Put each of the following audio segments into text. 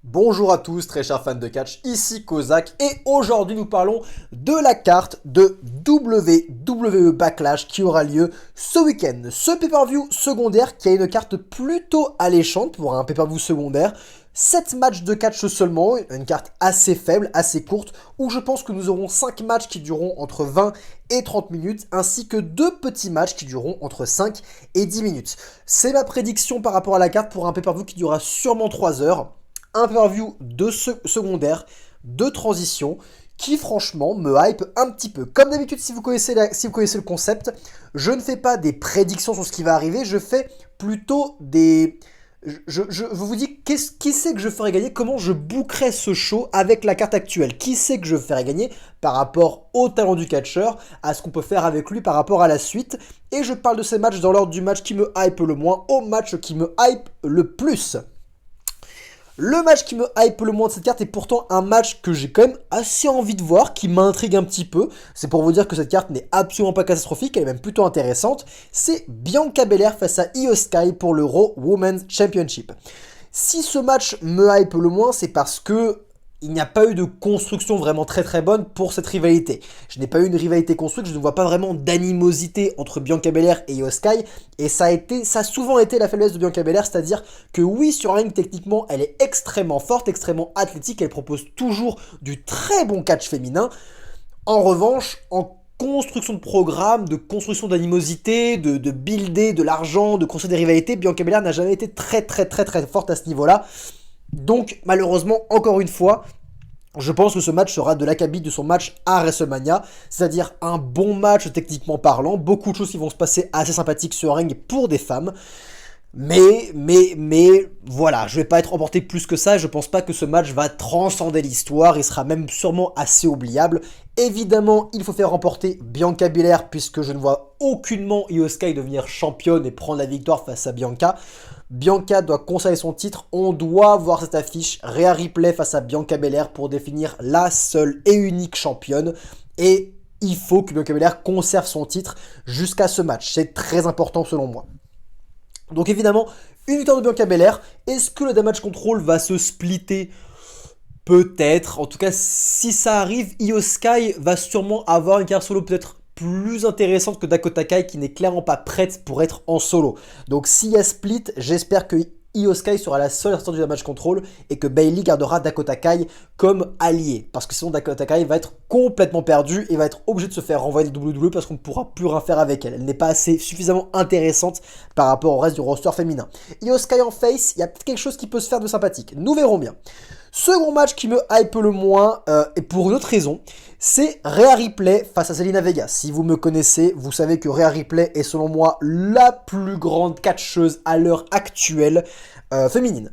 Bonjour à tous, très chers fans de catch, ici Kozak et aujourd'hui nous parlons de la carte de WWE Backlash qui aura lieu ce week-end. Ce pay-per-view secondaire qui a une carte plutôt alléchante pour un pay-per-view secondaire. 7 matchs de catch seulement, une carte assez faible, assez courte, où je pense que nous aurons 5 matchs qui dureront entre 20 et 30 minutes, ainsi que 2 petits matchs qui dureront entre 5 et 10 minutes. C'est ma prédiction par rapport à la carte pour un pay-per-view qui durera sûrement 3 heures. Un pay-per-view de secondaire, de transition, qui franchement me hype un petit peu. Comme d'habitude, si vous connaissez le concept, je ne fais pas des prédictions sur ce qui va arriver, je fais plutôt des... Je vous dis qui c'est que je ferai gagner, comment je bookerai ce show avec la carte actuelle. Qui c'est que je ferai gagner par rapport au talent du catcheur, à ce qu'on peut faire avec lui par rapport à la suite. Et je parle de ces matchs dans l'ordre du match qui me hype le moins au match qui me hype le plus. Le match qui me hype le moins de cette carte est pourtant un match que j'ai quand même assez envie de voir, qui m'intrigue un petit peu. C'est pour vous dire que cette carte n'est absolument pas catastrophique, elle est même plutôt intéressante. C'est Bianca Belair face à Io Sky pour le Raw Women's Championship. Si ce match me hype le moins, c'est parce que il n'y a pas eu de construction vraiment très bonne pour cette rivalité. Je n'ai pas eu une rivalité construite, je ne vois pas vraiment d'animosité entre Bianca Belair et Io Sky, et ça a souvent été la faiblesse de Bianca Belair, c'est-à-dire que oui, sur un ring, techniquement, elle est extrêmement forte, extrêmement athlétique, elle propose toujours du très bon catch féminin. En revanche, en construction de programme, de construction d'animosité, de builder de l'argent, de construire des rivalités, Bianca Belair n'a jamais été très forte à ce niveau-là. Donc malheureusement, encore une fois, je pense que ce match sera de l'acabit de son match à WrestleMania, c'est-à-dire un bon match techniquement parlant, beaucoup de choses qui vont se passer assez sympathiques sur un ring pour des femmes. Mais voilà, je vais pas être emporté plus que ça, je pense pas que ce match va transcender l'histoire, il sera même sûrement assez oubliable. Évidemment, il faut faire remporter Bianca Belair puisque je ne vois aucunement Io Sky devenir championne et prendre la victoire face à Bianca. Bianca doit conserver son titre, on doit voir cette affiche, Rhea Ripley face à Bianca Belair pour définir la seule et unique championne. Et il faut que Bianca Belair conserve son titre jusqu'à ce match, c'est très important selon moi. Donc évidemment, une victoire de Bianca Belair. Est-ce que le damage control va se splitter? Peut-être. En tout cas, si ça arrive, Io Sky va sûrement avoir une carrière solo peut-être plus intéressante que Dakota Kai qui n'est clairement pas prête pour être en solo. Donc s'il y a split, j'espère que Io Sky sera la seule sortie du damage control et que Bayley gardera Dakota Kai comme allié. Parce que sinon Dakota Kai va être complètement perdue et va être obligée de se faire renvoyer de WWE parce qu'on ne pourra plus rien faire avec elle. Elle n'est pas assez suffisamment intéressante par rapport au reste du roster féminin. Io Sky en face, il y a peut-être quelque chose qui peut se faire de sympathique. Nous verrons bien. Second match qui me hype le moins, et pour une autre raison, c'est Rhea Ripley face à Zelina Vega. Si vous me connaissez, vous savez que Rhea Ripley est selon moi la plus grande catcheuse à l'heure actuelle féminine.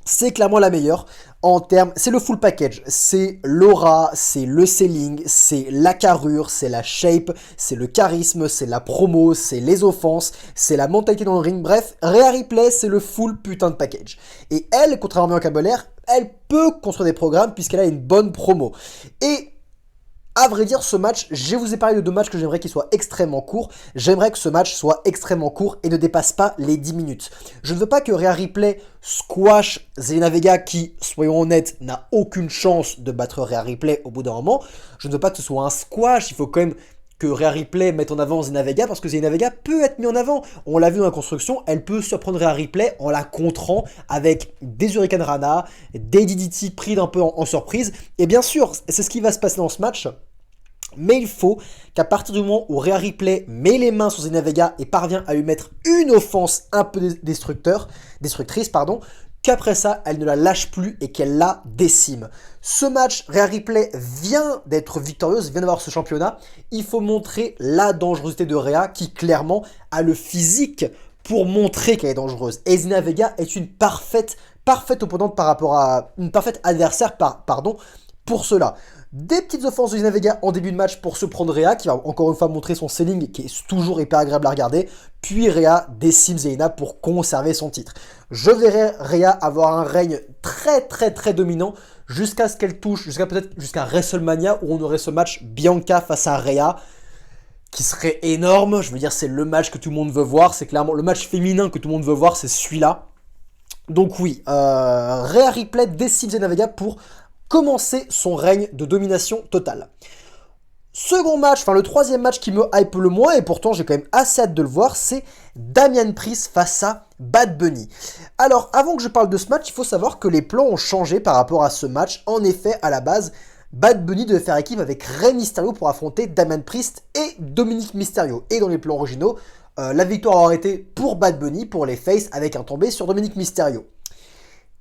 C'est clairement la meilleure en termes, c'est le full package, c'est l'aura, c'est le selling, c'est la carrure, c'est la shape, c'est le charisme, c'est la promo, c'est les offenses, c'est la mentalité dans le ring, bref, Rhea Ripley c'est le full putain de package. Et elle, contrairement à Bianca Belair, elle peut construire des programmes puisqu'elle a une bonne promo. Et à vrai dire, ce match, je vous ai parlé de 2 matchs que j'aimerais qu'ils soient extrêmement courts. J'aimerais que ce match soit extrêmement court et ne dépasse pas les 10 minutes. Je ne veux pas que Rhea Ripley squash Zelina Vega qui, soyons honnêtes, n'a aucune chance de battre Rhea Ripley au bout d'un moment. Je ne veux pas que ce soit un squash, il faut quand même que Rhea Ripley mette en avant Zelina Vega parce que Zelina Vega peut être mise en avant. On l'a vu dans la construction, elle peut surprendre Rhea Ripley en la contrant avec des Hurricane Rana, des DDT pris d'un peu en surprise. Et bien sûr, c'est ce qui va se passer dans ce match. Mais il faut qu'à partir du moment où Rhea Ripley met les mains sur Zelina Vega et parvient à lui mettre une offense un peu destructrice, qu'après ça, elle ne la lâche plus et qu'elle la décime. Ce match, Rhea Ripley vient d'être victorieuse, vient d'avoir ce championnat. Il faut montrer la dangerosité de Rhea qui clairement a le physique pour montrer qu'elle est dangereuse. Et Zelina Vega est une parfaite opponente par rapport à... une parfaite adversaire, pour cela. Des petites offenses de Zelina Vega en début de match pour se prendre Rhea, qui va encore une fois montrer son selling, qui est toujours hyper agréable à regarder. Puis Rhea décime Zelina pour conserver son titre. Je verrai Rhea avoir un règne très dominant jusqu'à ce qu'elle touche, jusqu'à WrestleMania où on aurait ce match Bianca face à Rhea, qui serait énorme. Je veux dire, c'est le match que tout le monde veut voir. C'est clairement le match féminin que tout le monde veut voir, c'est celui-là. Donc oui, Rhea Ripley décide Zelina Vega pour commencer son règne de domination totale. Second match, enfin le troisième match qui me hype le moins, et pourtant j'ai quand même assez hâte de le voir, c'est Damian Priest face à Bad Bunny. Alors, avant que je parle de ce match, il faut savoir que les plans ont changé par rapport à ce match. En effet, à la base, Bad Bunny devait faire équipe avec Rey Mysterio pour affronter Damian Priest et Dominic Mysterio. Et dans les plans originaux, la victoire aurait été pour Bad Bunny, pour les Faces, avec un tombé sur Dominic Mysterio.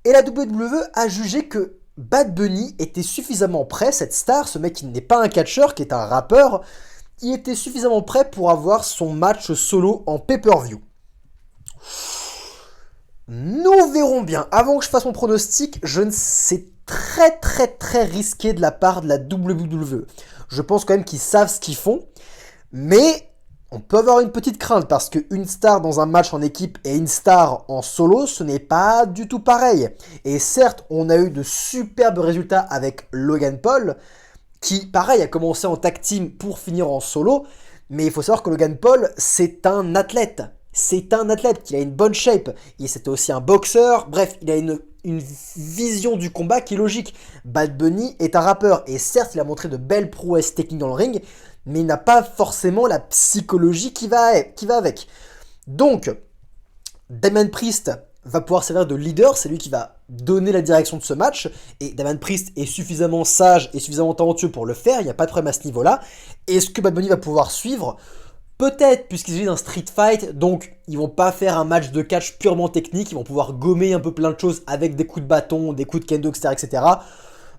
Et la WWE a jugé que Bad Bunny était suffisamment prêt, cette star, ce mec qui n'est pas un catcheur, qui est un rappeur, il était suffisamment prêt pour avoir son match solo en pay-per-view. Nous verrons bien. Avant que je fasse mon pronostic, c'est très risqué de la part de la WWE. Je pense quand même qu'ils savent ce qu'ils font, mais on peut avoir une petite crainte parce qu'une star dans un match en équipe et une star en solo, ce n'est pas du tout pareil. Et certes, on a eu de superbes résultats avec Logan Paul, qui, pareil, a commencé en tag team pour finir en solo, mais il faut savoir que Logan Paul, c'est un athlète. C'est un athlète qui a une bonne shape. Et c'était aussi un boxeur. Bref, il a une vision du combat qui est logique. Bad Bunny est un rappeur. Et certes, il a montré de belles prouesses techniques dans le ring, mais il n'a pas forcément la psychologie qui va avec. Donc, Damian Priest va pouvoir servir de leader, c'est lui qui va donner la direction de ce match, et Damian Priest est suffisamment sage et suffisamment talentueux pour le faire, il n'y a pas de problème à ce niveau-là. Est-ce que Bad Bunny va pouvoir suivre ? Peut-être, puisqu'il s'agit d'un street fight, donc ils vont pas faire un match de catch purement technique, ils vont pouvoir gommer un peu plein de choses avec des coups de bâton, des coups de kendo, etc.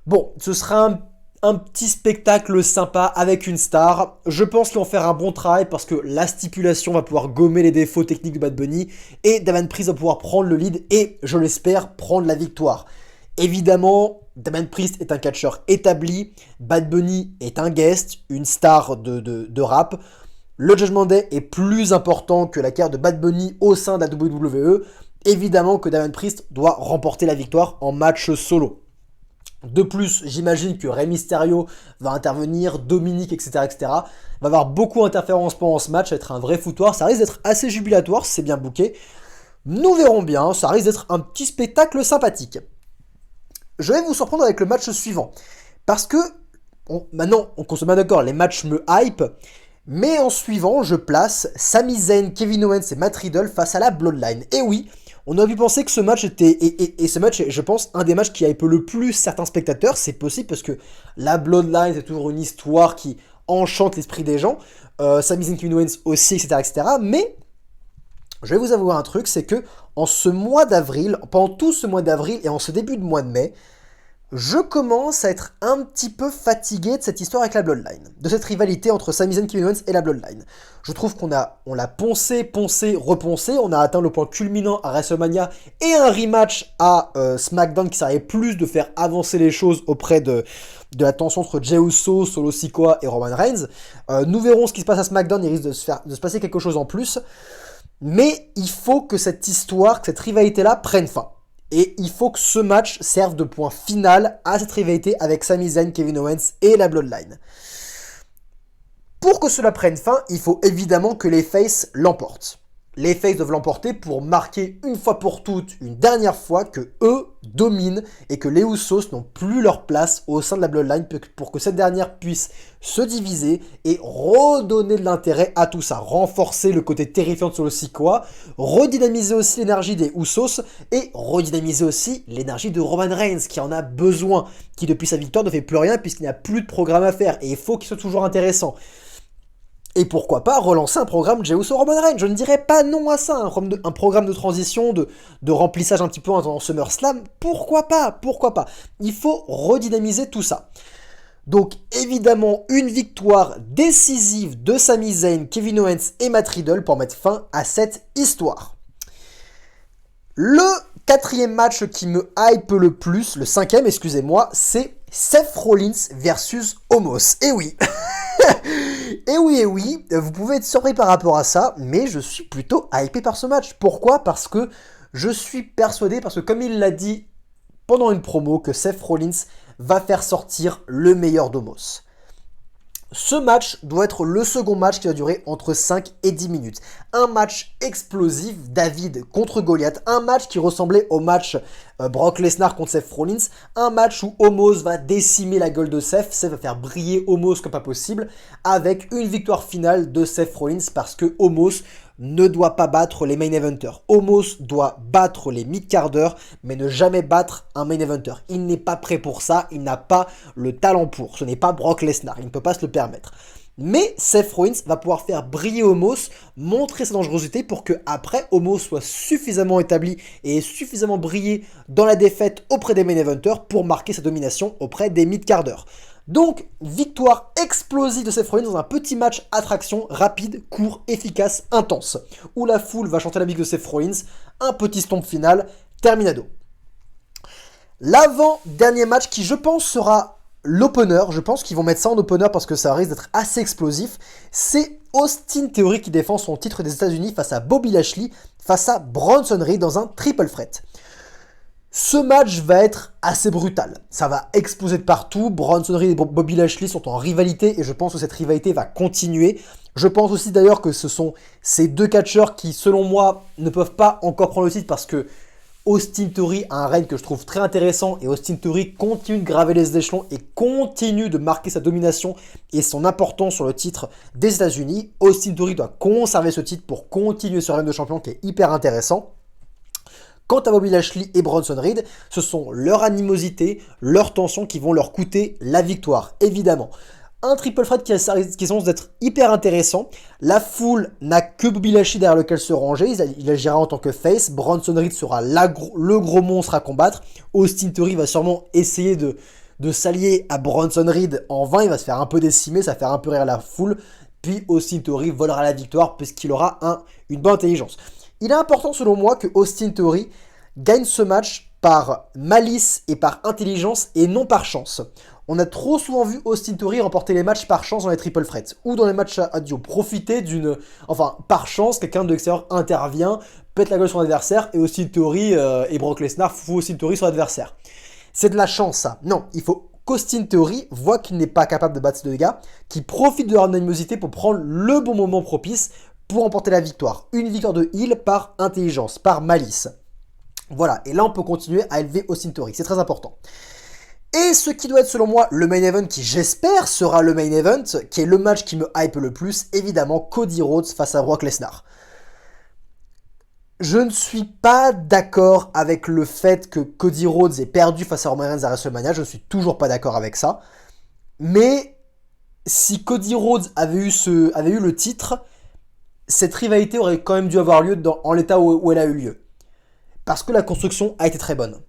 Bon, ce sera un petit spectacle sympa avec une star. Je pense qu'ils vont faire un bon travail parce que la stipulation va pouvoir gommer les défauts techniques de Bad Bunny et Damian Priest va pouvoir prendre le lead et, je l'espère, prendre la victoire. Évidemment, Damian Priest est un catcheur établi, Bad Bunny est un guest, une star de rap. Le Judgment Day est plus important que la carrière de Bad Bunny au sein de la WWE. Évidemment que Damian Priest doit remporter la victoire en match solo. De plus, j'imagine que Rey Mysterio va intervenir, Dominic, etc. Va avoir beaucoup d'interférences pendant ce match, ça va être un vrai foutoir. Ça risque d'être assez jubilatoire si c'est bien booké. Nous verrons bien, ça risque d'être un petit spectacle sympathique. Je vais vous surprendre avec le match suivant. Parce que, maintenant, on se met d'accord, les matchs me hype. Mais en suivant, je place Sami Zayn, Kevin Owens et Matt Riddle face à la Bloodline. Et oui, on aurait pu penser que ce match était... Et ce match est, je pense, un des matchs qui hype le plus certains spectateurs. C'est possible parce que la Bloodline, c'est toujours une histoire qui enchante l'esprit des gens. Sami Zayn, Kevin Owens aussi, etc. Mais je vais vous avouer un truc, c'est que en ce mois d'avril, pendant tout ce mois d'avril et en ce début de mois de mai, je commence à être un petit peu fatigué de cette histoire avec la Bloodline, de cette rivalité entre Sami Zayn, Kevin Owens et la Bloodline. Je trouve qu'on l'a poncé, reponcé, on a atteint le point culminant à WrestleMania et un rematch à SmackDown qui servait plus de faire avancer les choses auprès de la tension entre Jey Uso, Solo Sikoa et Roman Reigns. Nous verrons ce qui se passe à SmackDown, il risque de se passer quelque chose en plus, mais il faut que cette histoire, que cette rivalité-là prenne fin. Et il faut que ce match serve de point final à cette rivalité avec Sami Zayn, Kevin Owens et la Bloodline. Pour que cela prenne fin, il faut évidemment que les Faces l'emportent. Les Faces doivent l'emporter pour marquer une fois pour toutes, une dernière fois, que eux dominent et que les Usos n'ont plus leur place au sein de la Bloodline pour que cette dernière puisse se diviser et redonner de l'intérêt à tout ça. Renforcer le côté terrifiant de Solo Sikoa, redynamiser aussi l'énergie des Usos et redynamiser aussi l'énergie de Roman Reigns qui en a besoin, qui depuis sa victoire ne fait plus rien puisqu'il n'y a plus de programme à faire et il faut qu'il soit toujours intéressant. Et pourquoi pas relancer un programme Jey Uso Roman Reigns. Je ne dirais pas non à ça, un programme de transition, de remplissage un petit peu en SummerSlam. Pourquoi pas. Il faut redynamiser tout ça. Donc évidemment, une victoire décisive de Sami Zayn, Kevin Owens et Matt Riddle pour mettre fin à cette histoire. Le quatrième match qui me hype le plus, le cinquième, excusez-moi, c'est Seth Rollins versus Omos. Et oui Et oui, vous pouvez être surpris par rapport à ça, mais je suis plutôt hypé par ce match. Pourquoi ? Parce que je suis persuadé, parce que comme il l'a dit pendant une promo, que Seth Rollins va faire sortir le meilleur d'Omos. Ce match doit être le second match qui va durer entre 5 et 10 minutes. Un match explosif, David contre Goliath. Un match qui ressemblait au match Brock Lesnar contre Seth Rollins. Un match où Omos va décimer la gueule de Seth. Seth va faire briller Omos comme pas possible. Avec une victoire finale de Seth Rollins parce que Omos ne doit pas battre les main eventers. Omos doit battre les mid-carders, mais ne jamais battre un main eventer. Il n'est pas prêt pour ça, il n'a pas le talent pour. Ce n'est pas Brock Lesnar, il ne peut pas se le permettre. Mais Seth Rollins va pouvoir faire briller Omos, montrer sa dangerosité pour que après Omos soit suffisamment établi et suffisamment brillé dans la défaite auprès des main eventers pour marquer sa domination auprès des mid-carders. Donc, victoire explosive de Seth Rollins dans un petit match attraction, rapide, court, efficace, intense, où la foule va chanter la musique de Seth Rollins, un petit stomp final, terminado. L'avant-dernier match qui, je pense, sera l'opener, je pense qu'ils vont mettre ça en opener parce que ça risque d'être assez explosif, c'est Austin Theory qui défend son titre des États-Unis face à Bobby Lashley, face à Bronson Reed dans un triple threat. Ce match va être assez brutal. Ça va exploser de partout. Bronson Reed et Bobby Lashley sont en rivalité et je pense que cette rivalité va continuer. Je pense aussi d'ailleurs que ce sont ces deux catcheurs qui, selon moi, ne peuvent pas encore prendre le titre parce que Austin Theory a un règne que je trouve très intéressant et Austin Theory continue de graver les échelons et continue de marquer sa domination et son importance sur le titre des États-Unis. Austin Theory doit conserver ce titre pour continuer ce règne de champion qui est hyper intéressant. Quant à Bobby Lashley et Bronson Reed, ce sont leur animosité, leur tension qui vont leur coûter la victoire, évidemment. Un triple threat qui s'annonce d'être hyper intéressant. La foule n'a que Bobby Lashley derrière lequel se ranger. Il agira en tant que face. Bronson Reed sera le gros monstre à combattre. Austin Theory va sûrement essayer de s'allier à Bronson Reed en vain. Il va se faire un peu décimer, ça va faire un peu rire la foule. Puis Austin Theory volera la victoire puisqu'il aura une bonne intelligence. Il est important selon moi que Austin Theory gagne ce match par malice et par intelligence et non par chance. On a trop souvent vu Austin Theory remporter les matchs par chance dans les triple threats ou dans les matchs à duo. Profiter par chance, quelqu'un de l'extérieur intervient, pète la gueule sur son adversaire et Austin Theory et Brock Lesnar foutent Austin Theory sur l'adversaire. C'est de la chance ça. Non, il faut qu'Austin Theory voit qu'il n'est pas capable de battre ces deux gars, qu'il profite de leur animosité pour prendre le bon moment propice pour remporter la victoire. Une victoire de heel par intelligence, par malice. Voilà, et là on peut continuer à élever Austin Theory, c'est très important. Et ce qui doit être selon moi le main event qui j'espère sera le main event, qui est le match qui me hype le plus, évidemment Cody Rhodes face à Brock Lesnar. Je ne suis pas d'accord avec le fait que Cody Rhodes ait perdu face à Roman Reigns à WrestleMania, je ne suis toujours pas d'accord avec ça. Mais si Cody Rhodes avait eu le titre, cette rivalité aurait quand même dû avoir lieu en l'état où elle a eu lieu. Parce que la construction a été très bonne.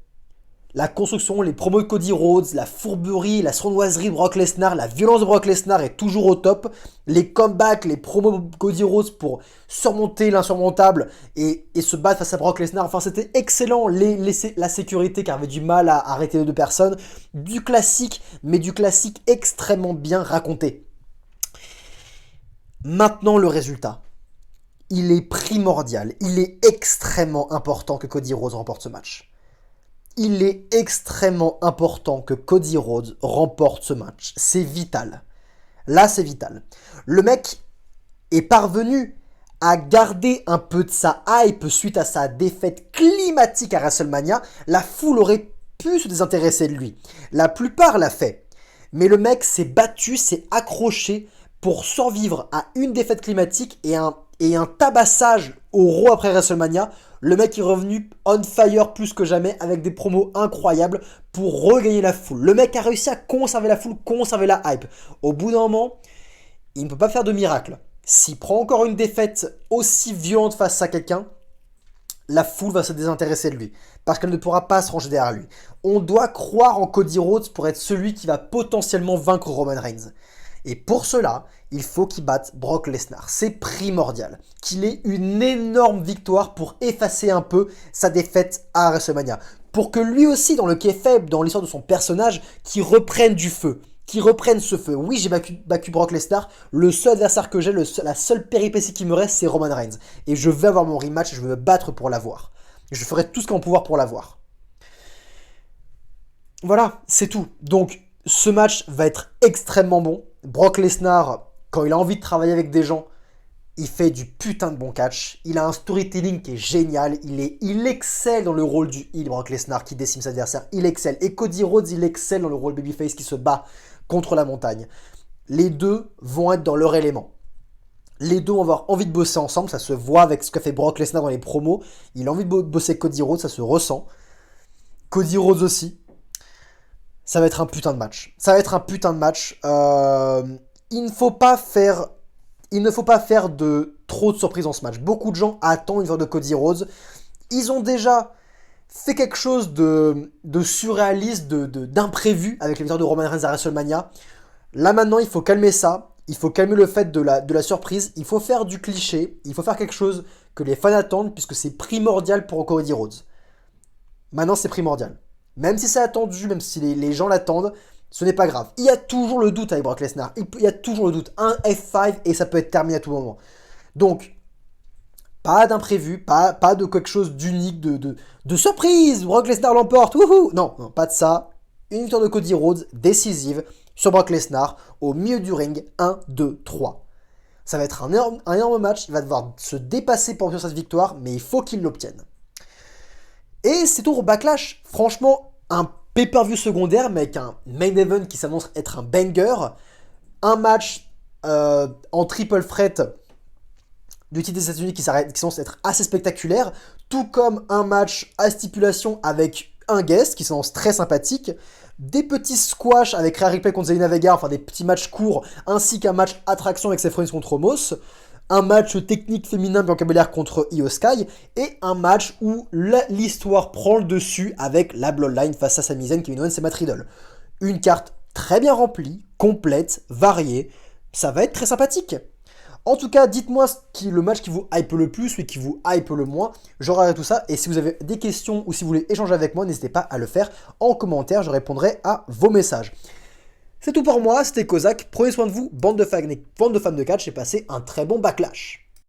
La construction, les promos de Cody Rhodes, la fourberie, la sournoiserie de Brock Lesnar, la violence de Brock Lesnar est toujours au top. Les comebacks, les promos de Cody Rhodes pour surmonter l'insurmontable et se battre face à Brock Lesnar. Enfin, c'était excellent. La sécurité qui avait du mal à arrêter les deux personnes. Du classique, mais du classique extrêmement bien raconté. Maintenant, le résultat. Il est primordial, il est extrêmement important que Cody Rhodes remporte ce match. Il est extrêmement important que Cody Rhodes remporte ce match. C'est vital. Là, c'est vital. Le mec est parvenu à garder un peu de sa hype suite à sa défaite climatique à WrestleMania. La foule aurait pu se désintéresser de lui. La plupart l'a fait. Mais le mec s'est battu, s'est accroché pour survivre à une défaite climatique et un tabassage au Raw après WrestleMania. Le mec est revenu on fire plus que jamais avec des promos incroyables pour regagner la foule. Le mec a réussi à conserver la foule, conserver la hype. Au bout d'un moment, il ne peut pas faire de miracle. S'il prend encore une défaite aussi violente face à quelqu'un, la foule va se désintéresser de lui parce qu'elle ne pourra pas se ranger derrière lui. On doit croire en Cody Rhodes pour être celui qui va potentiellement vaincre Roman Reigns. Et pour cela, il faut qu'il batte Brock Lesnar. C'est primordial qu'il ait une énorme victoire pour effacer un peu sa défaite à WrestleMania. Pour que lui aussi, dans le kayfabe, dans l'histoire de son personnage, qu'il reprenne du feu. Qu'il reprenne ce feu. Oui, j'ai battu Brock Lesnar. Le seul adversaire que j'ai, la seule péripétie qui me reste, c'est Roman Reigns. Et je vais avoir mon rematch, je vais me battre pour l'avoir. Je ferai tout ce qu'en pouvoir pour l'avoir. Voilà, c'est tout. Donc, ce match va être extrêmement bon. Brock Lesnar, quand il a envie de travailler avec des gens, il fait du putain de bon catch. Il a un storytelling qui est génial. Il excelle dans le rôle du heel, Brock Lesnar, qui décime ses adversaires. Il excelle. Et Cody Rhodes, il excelle dans le rôle babyface qui se bat contre la montagne. Les deux vont être dans leur élément. Les deux vont avoir envie de bosser ensemble. Ça se voit avec ce qu'a fait Brock Lesnar dans les promos. Il a envie de bosser Cody Rhodes, ça se ressent. Cody Rhodes aussi. Ça va être un putain de match. Ça va être un putain de match. Il ne faut pas faire de trop de surprises dans ce match. Beaucoup de gens attendent une victoire de Cody Rhodes. Ils ont déjà fait quelque chose de surréaliste, d'imprévu avec la victoire de Roman Reigns à WrestleMania. Là maintenant, il faut calmer ça. Il faut calmer le fait de la surprise. Il faut faire du cliché. Il faut faire quelque chose que les fans attendent puisque c'est primordial pour Cody Rhodes. Maintenant, c'est primordial. Même si c'est attendu, même si les gens l'attendent, ce n'est pas grave. Il y a toujours le doute avec Brock Lesnar. Il y a toujours le doute. Un F5 et ça peut être terminé à tout moment. Donc, pas d'imprévu, pas de quelque chose d'unique, de surprise. Brock Lesnar l'emporte. Wouhou. Non, pas de ça. Une victoire de Cody Rhodes décisive sur Brock Lesnar au milieu du ring. 1, 2, 3. Ça va être un énorme match. Il va devoir se dépasser pour obtenir cette victoire, mais il faut qu'il l'obtienne. Et c'est tout pour Backlash. Franchement, un pay-per-view secondaire, mais avec un main event qui s'annonce être un banger. Un match en triple threat du titre des États-Unis qui s'annonce être assez spectaculaire. Tout comme un match à stipulation avec un guest qui s'annonce très sympathique. Des petits squash avec Rhea Ripley contre Zelina Vega, enfin des petits matchs courts, ainsi qu'un match attraction avec Seth Rollins contre Omos. Un match technique féminin Bianca Belair contre Io Sky, et un match où l'histoire prend le dessus avec la Bloodline face à Sami Zayn, Kevin Owens et Matt Riddle. Une carte très bien remplie, complète, variée, ça va être très sympathique. En tout cas, dites-moi le match qui vous hype le plus ou qui vous hype le moins, je regarderai tout ça, et si vous avez des questions ou si vous voulez échanger avec moi, n'hésitez pas à le faire en commentaire, je répondrai à vos messages. C'est tout pour moi, c'était Kozak, prenez soin de vous, bande de fans de catch, et passez un très bon Backlash.